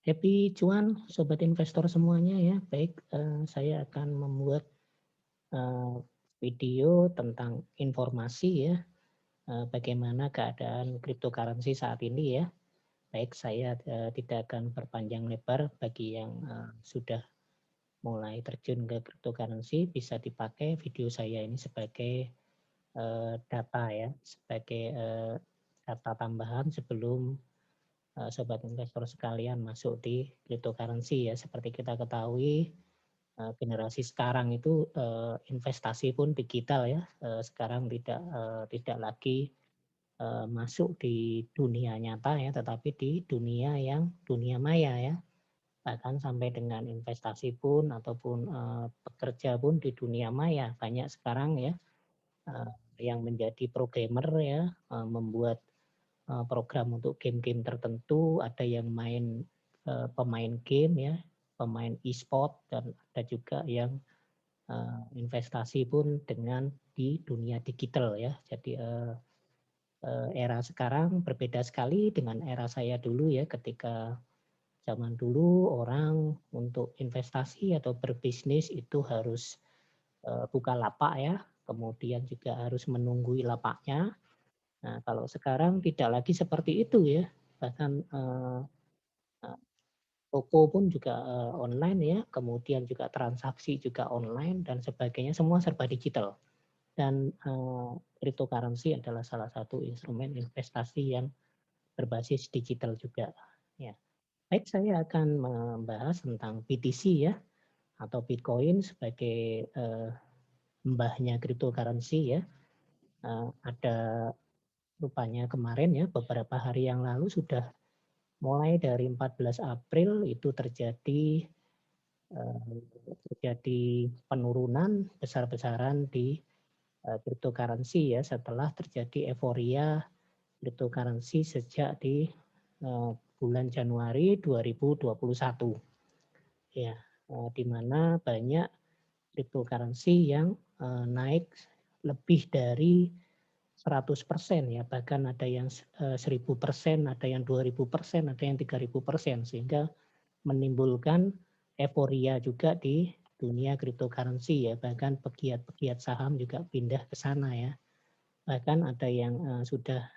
Happy cuan sobat investor semuanya ya. Baik, saya akan membuat eh, video tentang informasi ya, bagaimana keadaan cryptocurrency saat ini ya. Baik, saya tidak akan berpanjang lebar. Bagi yang sudah mulai terjun ke cryptocurrency, bisa dipakai video saya ini sebagai data ya, sebagai data tambahan sebelum sobat investor sekalian masuk di cryptocurrency ya. Seperti kita ketahui, generasi sekarang itu investasi pun digital ya. Sekarang tidak lagi masuk di dunia nyata ya, tetapi di dunia maya ya. Bahkan sampai dengan investasi pun ataupun bekerja pun di dunia maya. Banyak sekarang ya yang menjadi programmer ya, membuat program untuk game-game tertentu, ada yang pemain game ya, pemain e-sport, dan ada juga yang investasi pun dengan di dunia digital ya. Jadi era sekarang berbeda sekali dengan era saya dulu ya, ketika zaman dulu orang untuk investasi atau berbisnis itu harus buka lapak ya, kemudian juga harus menunggui lapaknya. Nah, kalau sekarang tidak lagi seperti itu ya, bahkan toko pun juga online ya, kemudian juga transaksi juga online dan sebagainya, semua serba digital. Dan cryptocurrency adalah salah satu instrumen investasi yang berbasis digital juga. Ya. Baik, saya akan membahas tentang BTC ya, atau Bitcoin sebagai mbahnya cryptocurrency ya. Ada rupanya kemarin ya, beberapa hari yang lalu sudah mulai dari 14 April itu terjadi penurunan besar-besaran di cryptocurrency ya, setelah terjadi euforia cryptocurrency sejak di bulan Januari 2021 ya, di mana banyak cryptocurrency yang naik lebih dari 100% ya, bahkan ada yang 1000%, ada yang 2000%, ada yang 3000%, sehingga menimbulkan euforia juga di dunia cryptocurrency ya, bahkan pegiat-pegiat saham juga pindah ke sana ya. Bahkan ada yang sudah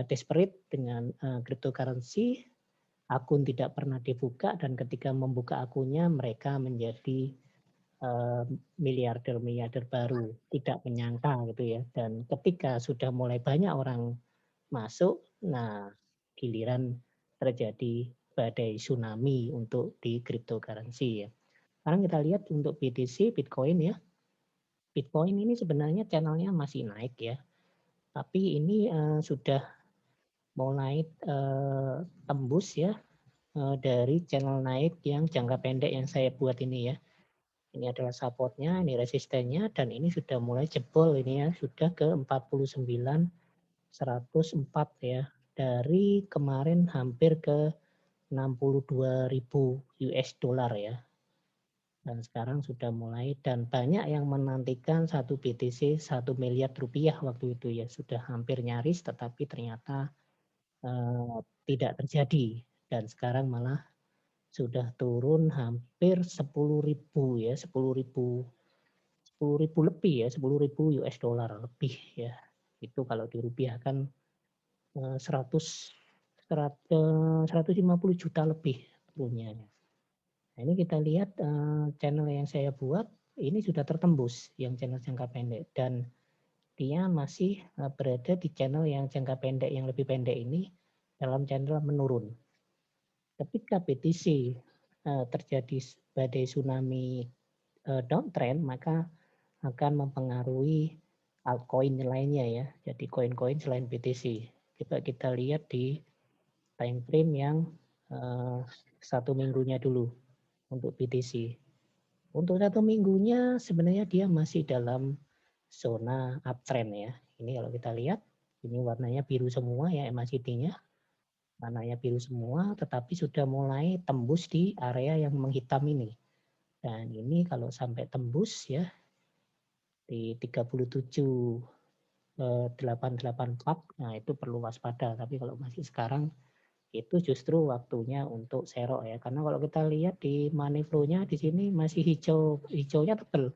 desperate dengan cryptocurrency, akun tidak pernah dibuka, dan ketika membuka akunnya mereka menjadi miliarder-miliarder baru, tidak menyangka gitu ya. Dan ketika sudah mulai banyak orang masuk, nah giliran terjadi badai tsunami untuk di cryptocurrency ya. Sekarang kita lihat untuk BTC, Bitcoin ya. Bitcoin ini sebenarnya channelnya masih naik ya, tapi ini sudah mulai tembus ya dari channel naik yang jangka pendek yang saya buat ini ya. Ini adalah supportnya, ini resistennya, dan ini sudah mulai jebol ini ya, sudah ke 49.104 ya. Dari kemarin hampir ke 62.000 US dollar ya. Dan sekarang sudah mulai, dan banyak yang menantikan satu BTC 1 miliar rupiah waktu itu ya. Sudah hampir nyaris, tetapi ternyata tidak terjadi. Dan sekarang malah sudah turun hampir 10.000 ya, 10.000 lebih ya, 10.000 US dollar lebih ya. Itu kalau dirupiahkan 150 juta lebih turunnya. Nah, ini kita lihat channel yang saya buat ini sudah tertembus yang channel jangka pendek, dan dia masih berada di channel yang jangka pendek, yang lebih pendek ini dalam channel menurun. Ketika BTC terjadi badai tsunami downtrend, maka akan mempengaruhi altcoin lainnya ya. Jadi koin-koin selain BTC. Coba kita lihat di time frame yang satu minggunya dulu untuk BTC. Untuk satu minggunya sebenarnya dia masih dalam zona uptrend ya. Ini kalau kita lihat, ini warnanya biru semua ya, MACD-nya. Warnanya biru semua, tetapi sudah mulai tembus di area yang menghitam ini. Dan ini kalau sampai tembus ya, di 37.884, nah itu perlu waspada. Tapi kalau masih sekarang itu justru waktunya untuk serok ya. Karena kalau kita lihat di money flow-nya di sini masih hijaunya tebal.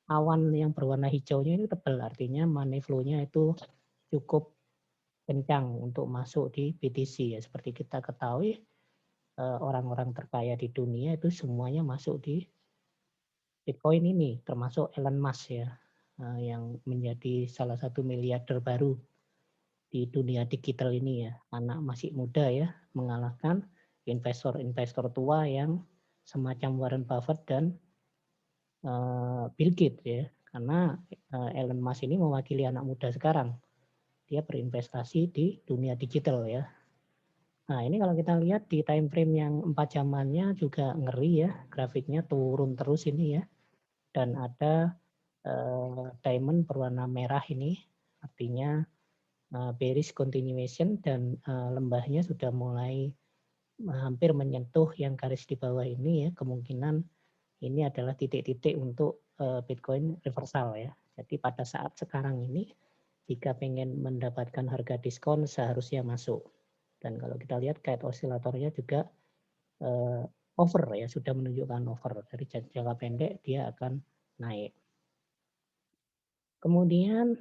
Awan yang berwarna hijaunya ini tebal, artinya money flow-nya itu cukup kencang untuk masuk di BTC ya. Seperti kita ketahui orang-orang terkaya di dunia itu semuanya masuk di Bitcoin ini, termasuk Elon Musk ya, yang menjadi salah satu miliarder baru di dunia digital ini ya. Anak masih muda ya, mengalahkan investor-investor tua yang semacam Warren Buffett dan Bill Gates ya. Karena Elon Musk ini mewakili anak muda sekarang. Dia berinvestasi di dunia digital ya. Nah ini kalau kita lihat di time frame yang 4 jamannya juga ngeri ya. Grafiknya turun terus ini ya. Dan ada diamond berwarna merah ini. Artinya bearish continuation dan lembahnya sudah mulai hampir menyentuh yang garis di bawah ini ya. Kemungkinan ini adalah titik-titik untuk Bitcoin reversal ya. Jadi pada saat sekarang ini jika pengen mendapatkan harga diskon seharusnya masuk. Dan kalau kita lihat kait osilatornya juga over ya, sudah menunjukkan over. Dari jangka pendek dia akan naik. Kemudian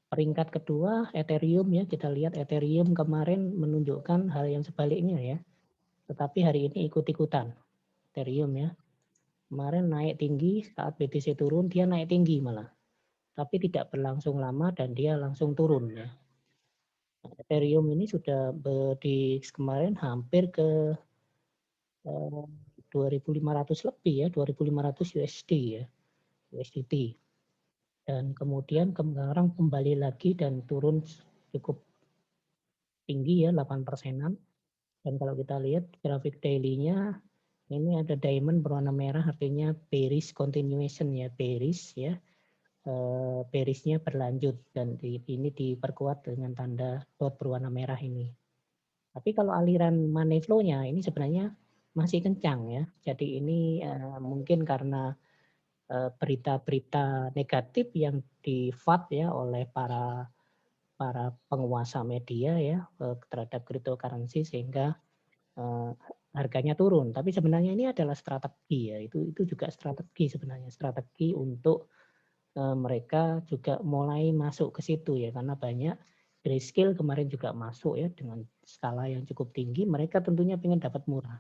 peringkat kedua Ethereum ya, kita lihat Ethereum kemarin menunjukkan hal yang sebaliknya ya. Tetapi hari ini ikut-ikutan Ethereum ya. Kemarin naik tinggi, saat BTC turun dia naik tinggi malah. Tapi tidak berlangsung lama dan dia langsung turun ya. Ethereum ini sudah di kemarin hampir ke 2.500 lebih ya, 2.500 USD ya, USDT. Dan kemudian sekarang kembali lagi dan turun cukup tinggi ya, 8%-an. Dan kalau kita lihat grafik daily-nya, ini ada diamond berwarna merah, artinya bearish continuation ya, bearish ya. Bearishnya berlanjut dan ini diperkuat dengan tanda dot berwarna merah ini. Tapi kalau aliran money flow-nya ini sebenarnya masih kencang ya. Jadi ini mungkin karena berita-berita negatif yang di FUD ya oleh para penguasa media ya terhadap cryptocurrency sehingga harganya turun. Tapi sebenarnya ini adalah strategi ya. Itu juga strategi sebenarnya, strategi untuk mereka juga mulai masuk ke situ ya, karena banyak Grayscale kemarin juga masuk ya dengan skala yang cukup tinggi. Mereka tentunya pengen dapat murah.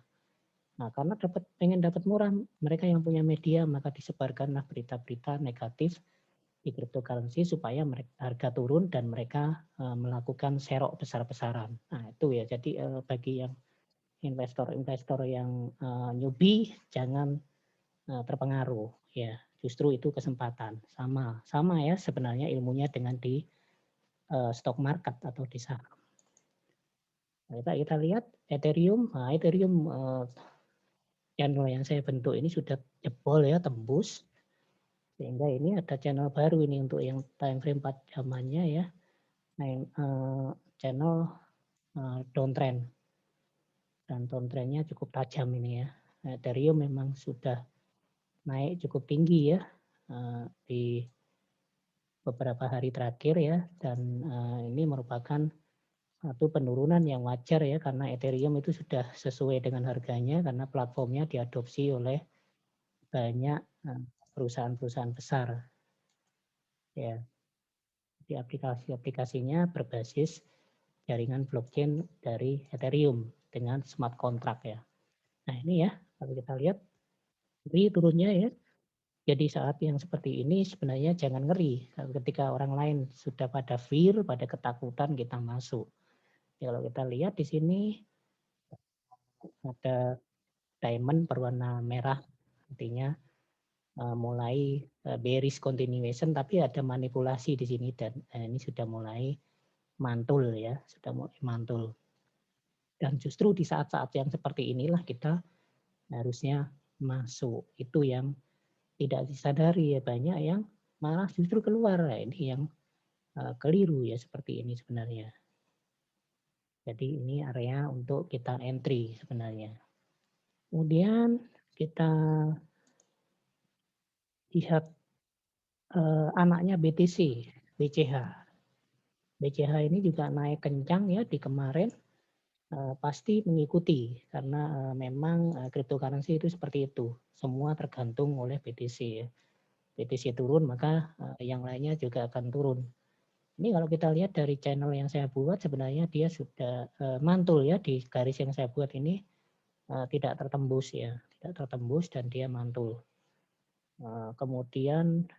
Nah, karena pengen dapat murah, mereka yang punya media maka disebarkanlah berita-berita negatif di cryptocurrency supaya harga turun dan mereka melakukan serok besar-besaran. Nah, itu ya. Jadi bagi yang investor-investor yang newbie jangan terpengaruh ya, justru itu kesempatan. Sama ya sebenarnya ilmunya dengan di stock market atau di saham. Kita lihat Ethereum. Nah, Ethereum channel yang saya bentuk ini sudah jebol ya, tembus, sehingga ini ada channel baru ini untuk yang time frame 4 jamannya ya. Nah, channel downtrend, dan downtrendnya cukup tajam ini ya. Ethereum memang sudah naik cukup tinggi ya di beberapa hari terakhir ya, dan ini merupakan satu penurunan yang wajar ya, karena Ethereum itu sudah sesuai dengan harganya karena platformnya diadopsi oleh banyak perusahaan-perusahaan besar ya. Di aplikasinya berbasis jaringan blockchain dari Ethereum dengan smart contract ya. Nah ini ya, kalau kita lihat ini turunnya ya. Jadi saat yang seperti ini sebenarnya jangan ngeri. Ketika orang lain sudah pada fear, pada ketakutan kita masuk. Ya, kalau kita lihat di sini ada diamond berwarna merah, artinya mulai bearish continuation, tapi ada manipulasi di sini dan ini sudah mulai mantul ya, sudah mulai mantul. Dan justru di saat-saat yang seperti inilah kita harusnya masuk. Itu yang tidak disadari ya, banyak yang malah justru keluar. Nah, ini yang keliru ya, seperti ini sebenarnya. Jadi ini area untuk kita entry sebenarnya. Kemudian kita lihat anaknya BTC, BCH. BCH ini juga naik kencang ya di kemarin, pasti mengikuti karena, memang, cryptocurrency itu seperti itu, semua tergantung oleh BTC ya. BTC turun maka, yang lainnya juga akan turun. Ini kalau kita lihat dari channel yang saya buat sebenarnya dia sudah, mantul ya di garis yang saya buat ini, tidak tertembus ya, tidak tertembus dan dia mantul. Kemudian,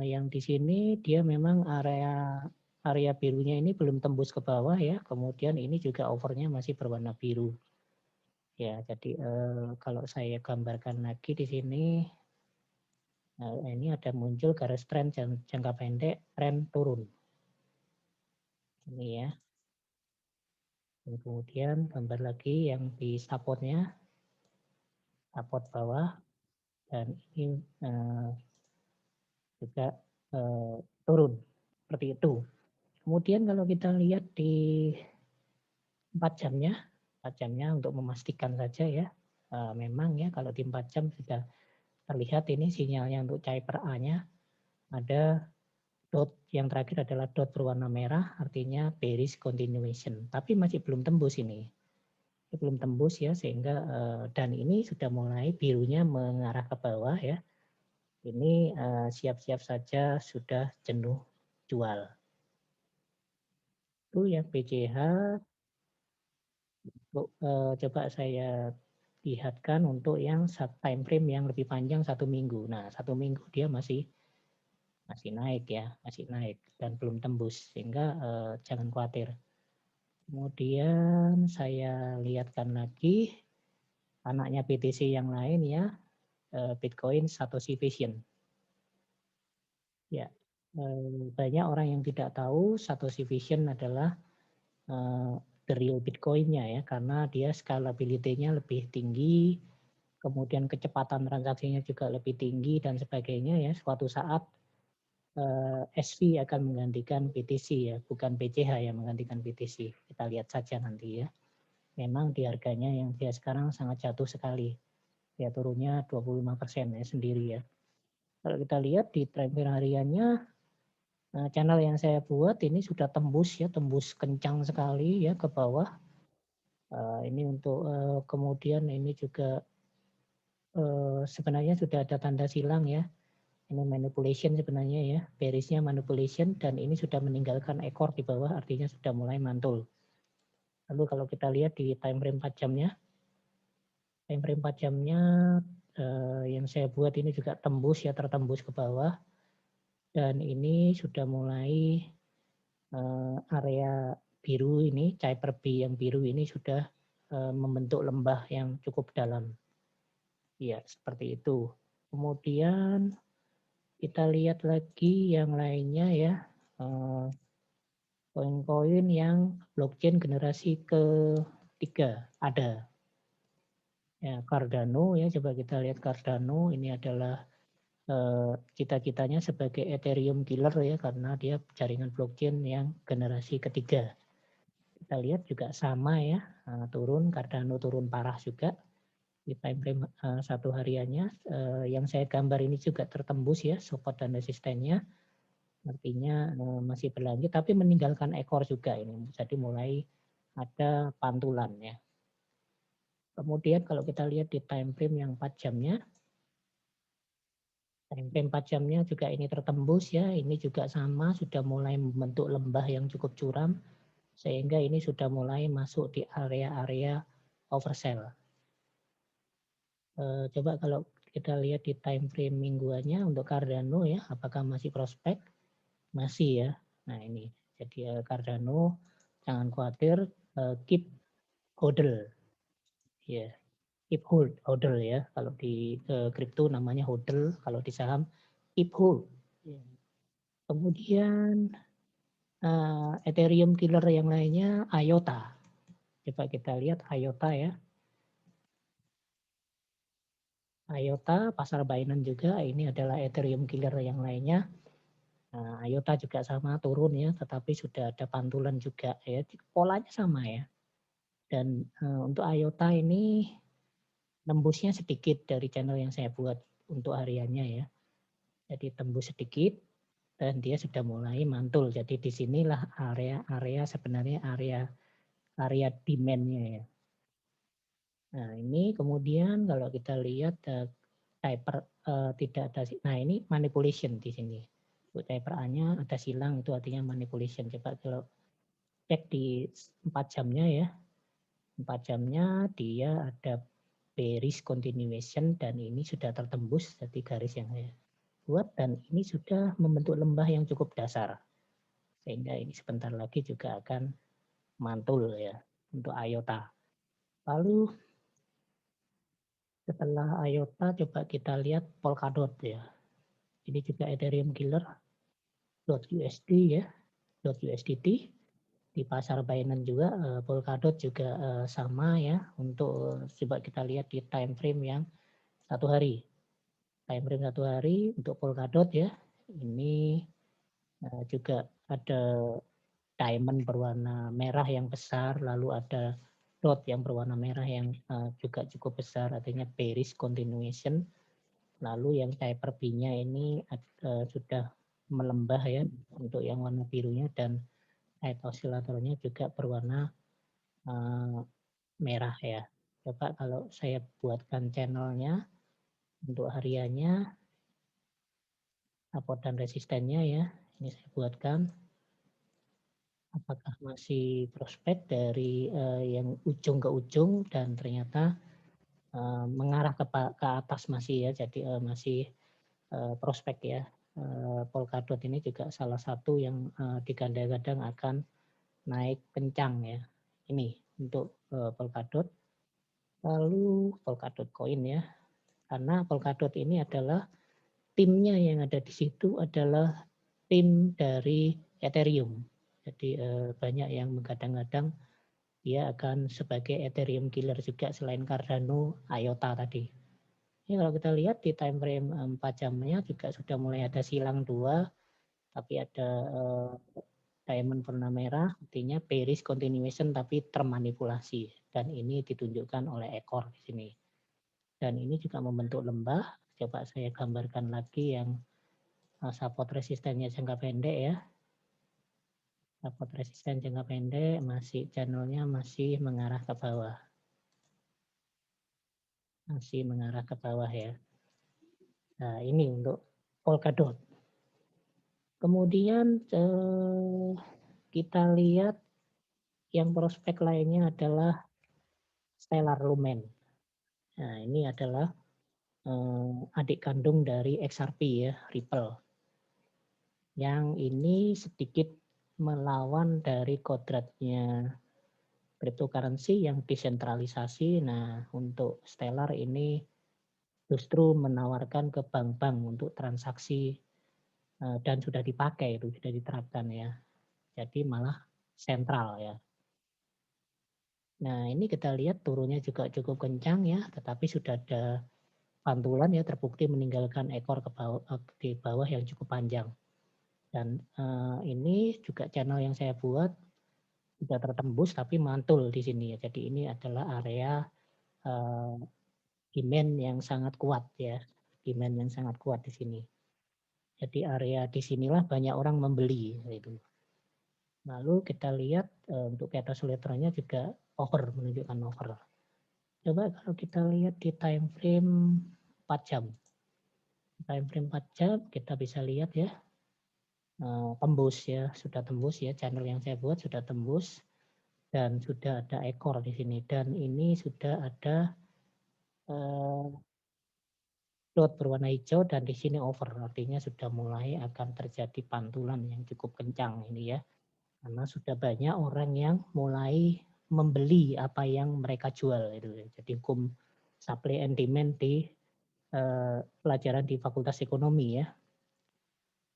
yang di sini dia memang area area birunya ini belum tembus ke bawah ya, kemudian ini juga overnya masih berwarna biru. Ya, jadi, kalau saya gambarkan lagi di sini, ini ada muncul garis tren jangka pendek, tren turun. Ini ya. Dan kemudian gambar lagi yang di supportnya, support bawah, dan ini, juga, turun, seperti itu. Kemudian kalau kita lihat di 4 jamnya, 4 jamnya untuk memastikan saja ya, memang ya kalau di 4 jam sudah terlihat ini sinyalnya untuk Cyber A-nya ada dot, yang terakhir adalah dot berwarna merah, artinya bearish continuation, tapi masih belum tembus ini. Belum tembus ya sehingga, dan ini sudah mulai birunya mengarah ke bawah ya. Ini, siap-siap saja sudah jenuh jual. Itu yang BCH. Coba saya lihatkan untuk yang time frame yang lebih panjang 1 minggu. Nah, 1 minggu dia masih masih naik ya, masih naik dan belum tembus sehingga, jangan khawatir. Kemudian saya lihatkan lagi anaknya BTC yang lain ya, Bitcoin Satoshi Vision. Ya, banyak orang yang tidak tahu Satoshi Vision adalah, the real Bitcoin-nya ya, karena dia scalability-nya lebih tinggi, kemudian kecepatan transaksinya juga lebih tinggi dan sebagainya ya. Suatu saat, SV akan menggantikan BTC ya, bukan BCH yang menggantikan BTC. Kita lihat saja nanti ya. Memang di harganya yang dia sekarang sangat jatuh sekali. Ya turunnya 25% ya sendiri ya. Kalau kita lihat di trend hariannya, channel yang saya buat ini sudah tembus ya, tembus kencang sekali ya ke bawah. Ini untuk, kemudian ini juga, sebenarnya sudah ada tanda silang ya. Ini manipulation sebenarnya ya, bearish-nya manipulation dan ini sudah meninggalkan ekor di bawah, artinya sudah mulai mantul. Lalu kalau kita lihat di time frame 4 jamnya, time frame 4 jamnya, yang saya buat ini juga tembus ya, tertembus ke bawah. Dan ini sudah mulai, area biru ini, Cyber B yang biru ini sudah, membentuk lembah yang cukup dalam. Ya, seperti itu. Kemudian kita lihat lagi yang lainnya ya, koin-koin yang blockchain generasi ketiga ada. Ya, Cardano ya, coba kita lihat Cardano ini adalah, cita-citanya sebagai Ethereum killer ya, karena dia jaringan blockchain yang generasi ketiga. Kita lihat juga sama ya, turun, Cardano turun parah juga di time frame, 1 hariannya. Yang saya gambar ini juga tertembus ya support dan resistennya, artinya, masih berlanjut tapi meninggalkan ekor juga ini, jadi mulai ada pantulan ya. Kemudian kalau kita lihat di time frame yang 4 jamnya, time frame 4 jamnya juga ini tertembus ya, ini juga sama sudah mulai membentuk lembah yang cukup curam, sehingga ini sudah mulai masuk di area-area oversell. Coba kalau kita lihat di time frame mingguannya untuk Cardano ya, apakah masih prospek? Masih ya. Nah ini, jadi Cardano jangan khawatir, keep hodl. Ya, keep hodl ya. Kalau di kripto namanya hodl, kalau di saham keep hold. Ya. Kemudian Ethereum killer yang lainnya IOTA. Coba kita lihat IOTA ya. IOTA, pasar Binance juga, ini adalah Ethereum killer yang lainnya. Nah, IOTA juga sama turun ya, tetapi sudah ada pantulan juga ya. Polanya sama ya. Dan untuk IOTA ini nembusnya sedikit dari channel yang saya buat untuk hariannya ya. Jadi tembus sedikit dan dia sudah mulai mantul. Jadi disinilah area sebenarnya area demand-nya ya. Nah ini kemudian kalau kita lihat taper tidak ada. Nah ini manipulation di sini. Untuk taper A-nya ada silang, itu artinya manipulation. Coba kalau cek di 4 jamnya ya. 4 jamnya dia ada bearish continuation dan ini sudah tertembus jadi garis yang saya buat dan ini sudah membentuk lembah yang cukup dasar. Sehingga ini sebentar lagi juga akan mantul ya untuk IOTA. Lalu setelah IOTA coba kita lihat Polkadot ya. Ini juga Ethereum killer .USD ya, .USDT di pasar Binance juga Polkadot juga sama ya untuk coba kita lihat di time frame yang 1 hari. Time frame 1 hari untuk Polkadot ya. Ini juga ada diamond berwarna merah yang besar, lalu ada dot yang berwarna merah yang juga cukup besar, artinya bearish continuation. Lalu yang taper B-nya ini sudah melembah ya untuk yang warna birunya dan head oscillatornya juga berwarna merah ya. Coba kalau saya buatkan channelnya untuk hariannya, support dan resistennya ya. Ini saya buatkan. Apakah masih prospek dari yang ujung ke ujung dan ternyata mengarah ke atas masih ya. Jadi masih prospek ya. Polkadot ini juga salah satu yang digadang-gadang akan naik kencang ya. Ini untuk Polkadot. Lalu Polkadot Coin ya. Karena Polkadot ini adalah timnya yang ada di situ adalah tim dari Ethereum. Jadi banyak yang menggadang-gadang dia akan sebagai Ethereum killer juga selain Cardano, IOTA tadi. Ini kalau kita lihat di time frame 4 jamnya juga sudah mulai ada silang 2, tapi ada diamond warna merah, artinya bearish continuation tapi termanipulasi. Dan ini ditunjukkan oleh ekor di sini. Dan ini juga membentuk lembah. Coba saya gambarkan lagi yang support resistennya jangka pendek ya. Support resisten jangka pendek masih channelnya masih mengarah ke bawah. Masih mengarah ke bawah ya. Nah ini untuk Polkadot. Kemudian kita lihat yang prospek lainnya adalah Stellar Lumen. Nah ini adalah adik kandung dari XRP ya, Ripple. Yang ini sedikit melawan dari kodratnya cryptocurrency yang desentralisasi. Nah, untuk Stellar ini justru menawarkan ke bank-bank untuk transaksi dan sudah dipakai itu, sudah diterapkan ya. Jadi malah sentral ya. Nah, ini kita lihat turunnya juga cukup kencang ya, tetapi sudah ada pantulan ya terbukti meninggalkan ekor ke bawah, di bawah yang cukup panjang. Dan ini juga channel yang saya buat sudah tertembus tapi mantul di sini ya. Jadi ini adalah area demand yang sangat kuat ya. Demand yang sangat kuat di sini. Jadi area di sinilah banyak orang membeli itu. Lalu kita lihat untuk peta oscillatornya juga over, menunjukkan over. Coba kalau kita lihat di time frame 4 jam. Time frame 4 jam kita bisa lihat ya tembus ya, sudah tembus ya, channel yang saya buat sudah tembus dan sudah ada ekor di sini dan ini sudah ada dot berwarna hijau dan di sini over, artinya sudah mulai akan terjadi pantulan yang cukup kencang ini ya, karena sudah banyak orang yang mulai membeli apa yang mereka jual itu. Jadi hukum supply and demand di pelajaran di Fakultas Ekonomi ya.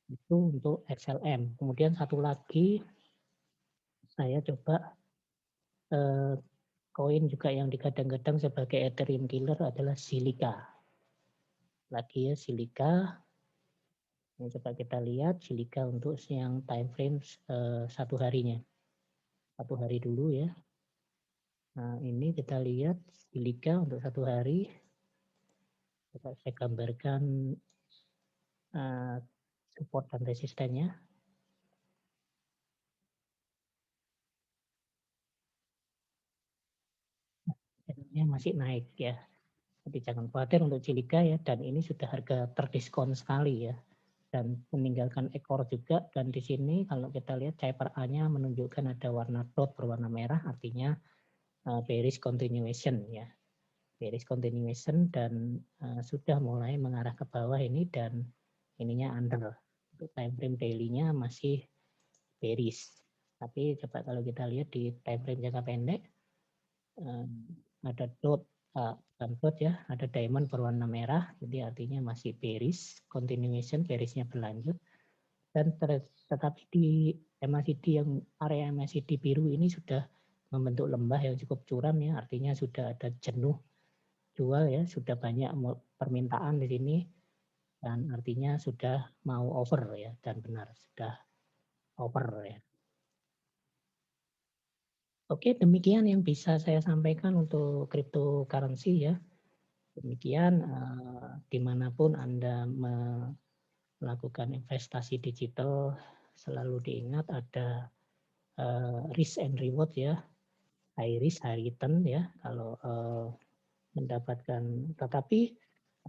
Itu untuk XLM. Kemudian satu lagi saya coba koin juga yang digadang-gadang sebagai Ethereum killer adalah Silika. Lagi ya Silika. Ini coba kita lihat Silika untuk yang time frame 1 harinya. 1 hari dulu ya. Nah ini kita lihat Silika untuk 1 hari. Coba saya gambarkan support dan resistennya. Channel-nya masih naik ya. Jadi jangan khawatir untuk Ciliga ya, dan ini sudah harga terdiskon sekali ya. Dan meninggalkan ekor juga, dan di sini kalau kita lihat CPR A-nya menunjukkan ada warna dot berwarna merah, artinya bearish continuation ya. Bearish continuation dan sudah mulai mengarah ke bawah ini, dan ininya under. Untuk time frame daily-nya masih bearish. Tapi coba kalau kita lihat di time frame jangka pendek, ada dot, bukan dot ya, ada diamond berwarna merah, jadi artinya masih bearish, continuation, bearishnya berlanjut. Dan tetapi di MACD yang area MACD biru ini sudah membentuk lembah yang cukup curam ya, artinya sudah ada jenuh jual ya, sudah banyak permintaan di sini, dan artinya sudah mau over ya, dan benar sudah over ya. Oke, demikian yang bisa saya sampaikan untuk cryptocurrency ya. Demikian dimanapun Anda melakukan investasi digital, selalu diingat ada risk and reward ya, high risk, high return ya. Kalau mendapatkan, tetapi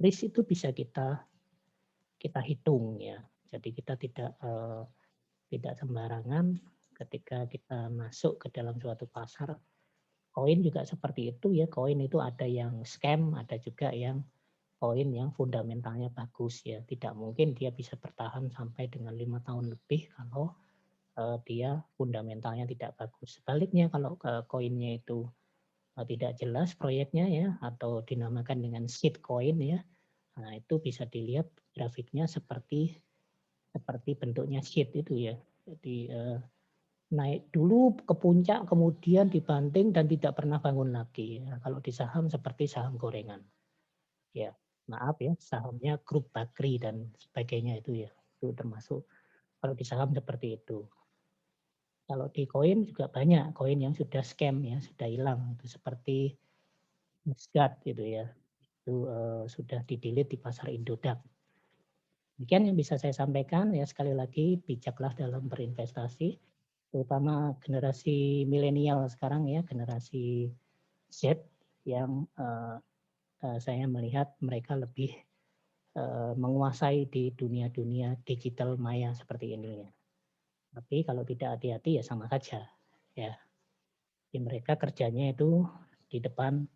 risk itu bisa kita hitung ya. Jadi kita tidak sembarangan ketika kita masuk ke dalam suatu pasar. Koin juga seperti itu ya. Koin itu ada yang scam, ada juga yang koin yang fundamentalnya bagus ya. Tidak mungkin dia bisa bertahan sampai dengan 5 tahun lebih kalau dia fundamentalnya tidak bagus. Sebaliknya kalau koinnya itu tidak jelas proyeknya ya, atau dinamakan dengan shit coin ya, nah itu bisa dilihat grafiknya seperti bentuknya shit itu ya. Jadi naik dulu ke puncak, kemudian dibanting dan tidak pernah bangun lagi. Nah, kalau di saham seperti saham gorengan. Ya, maaf ya, sahamnya grup Bakri dan sebagainya itu ya. Itu termasuk kalau di saham seperti itu. Kalau di koin juga banyak koin yang sudah scam ya, sudah hilang. Itu seperti Muscat gitu ya. Itu sudah di-delete di pasar Indodax. Demikian yang bisa saya sampaikan ya, sekali lagi bijaklah dalam berinvestasi, terutama generasi milenial sekarang ya, generasi Z yang saya melihat mereka lebih menguasai di dunia-dunia digital maya seperti ini ya. Tapi kalau tidak hati-hati ya sama saja ya. Jadi mereka kerjanya itu di depan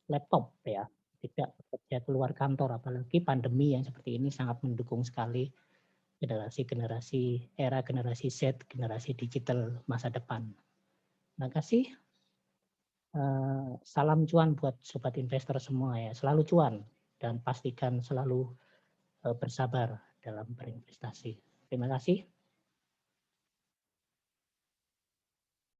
laptop ya, tidak bekerja keluar kantor, apalagi pandemi yang seperti ini sangat mendukung sekali generasi era generasi Z, generasi digital masa depan. Terima kasih. Salam cuan buat sobat investor semua ya, selalu cuan dan pastikan selalu bersabar dalam berinvestasi. Terima kasih.